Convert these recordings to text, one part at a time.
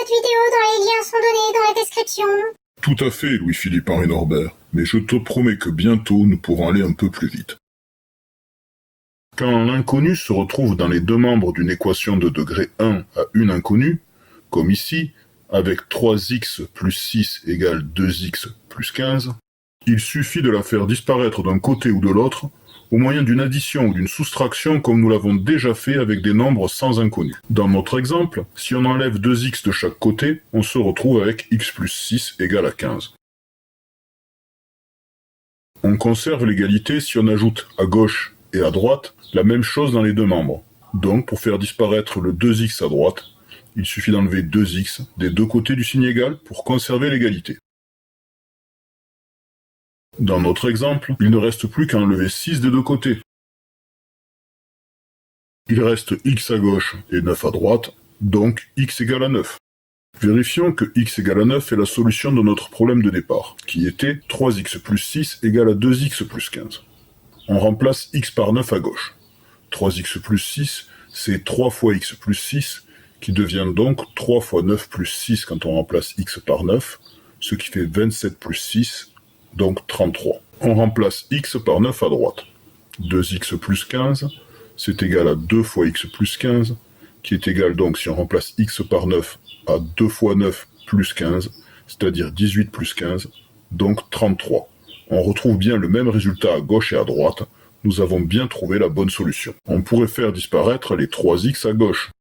cette vidéo dont les liens sont donnés dans la description. Tout à fait, Louis-Philippe Henri Norbert, mais je te promets que bientôt nous pourrons aller un peu plus vite. Quand l'inconnu se retrouve dans les deux membres d'une équation de degré 1 à une inconnue, comme ici, avec 3x plus 6 égale 2x plus 15, il suffit de la faire disparaître d'un côté ou de l'autre au moyen d'une addition ou d'une soustraction comme nous l'avons déjà fait avec des nombres sans inconnus. Dans notre exemple, si on enlève 2x de chaque côté, on se retrouve avec x plus 6 égale à 15. On conserve l'égalité si on ajoute à gauche et à droite la même chose dans les deux membres. Donc, pour faire disparaître le 2x à droite, il suffit d'enlever 2x des deux côtés du signe égal pour conserver l'égalité. Dans notre exemple, il ne reste plus qu'à enlever 6 des deux côtés. Il reste x à gauche et 9 à droite, donc x égale à 9. Vérifions que x égale à 9 est la solution de notre problème de départ, qui était 3x plus 6 égale à 2x plus 15. On remplace x par 9 à gauche. 3x plus 6, c'est 3 fois x plus 6, qui devient donc 3 fois 9 plus 6 quand on remplace x par 9, ce qui fait 27 plus 6, donc 33. On remplace x par 9 à droite. 2x plus 15, c'est égal à 2 fois x plus 15, qui est égal donc, si on remplace x par 9, à 2 fois 9 plus 15, c'est-à-dire 18 plus 15, donc 33. On retrouve bien le même résultat à gauche et à droite. Nous avons bien trouvé la bonne solution. On pourrait faire disparaître les 3x à gauche.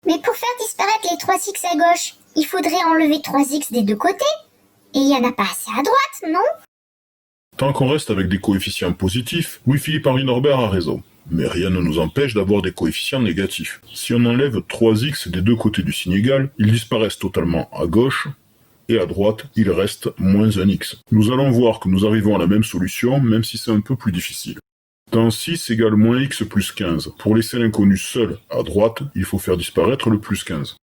Mais pour faire disparaître les 3x à gauche, il faudrait enlever 3x des deux côtés. Et il n'y en a pas assez à droite, non? Tant qu'on reste avec des coefficients positifs, Louis-Philippe Henri Norbert a raison. Mais rien ne nous empêche d'avoir des coefficients négatifs. Si on enlève 3x des deux côtés du signe égal, ils disparaissent totalement à gauche, et à droite, il reste moins 1x. Nous allons voir que nous arrivons à la même solution, même si c'est un peu plus difficile. Dans 6 égale moins x plus 15. Pour laisser l'inconnu seul à droite, il faut faire disparaître le plus 15.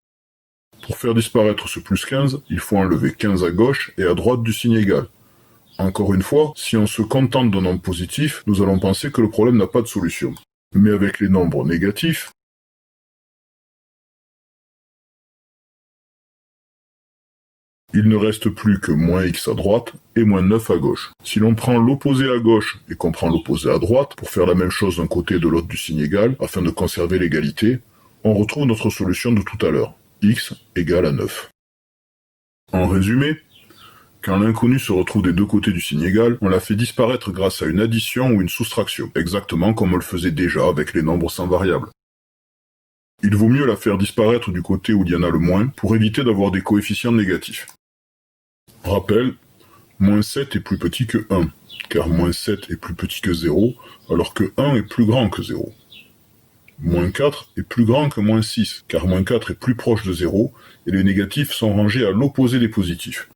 Pour faire disparaître ce plus 15, il faut enlever 15 à gauche et à droite du signe égal. Encore une fois, si on se contente d'un nombre positif, nous allons penser que le problème n'a pas de solution. Mais avec les nombres négatifs, il ne reste plus que moins x à droite et moins 9 à gauche. Si l'on prend l'opposé à gauche et qu'on prend l'opposé à droite, pour faire la même chose d'un côté et de l'autre du signe égal, afin de conserver l'égalité, on retrouve notre solution de tout à l'heure, x égale à 9. En résumé, quand l'inconnu se retrouve des deux côtés du signe égal, on la fait disparaître grâce à une addition ou une soustraction, exactement comme on le faisait déjà avec les nombres sans variables. Il vaut mieux la faire disparaître du côté où il y en a le moins, pour éviter d'avoir des coefficients négatifs. Rappel, moins 7 est plus petit que 1, car moins 7 est plus petit que 0, alors que 1 est plus grand que 0. Moins 4 est plus grand que moins 6, car moins 4 est plus proche de 0, et les négatifs sont rangés à l'opposé des positifs.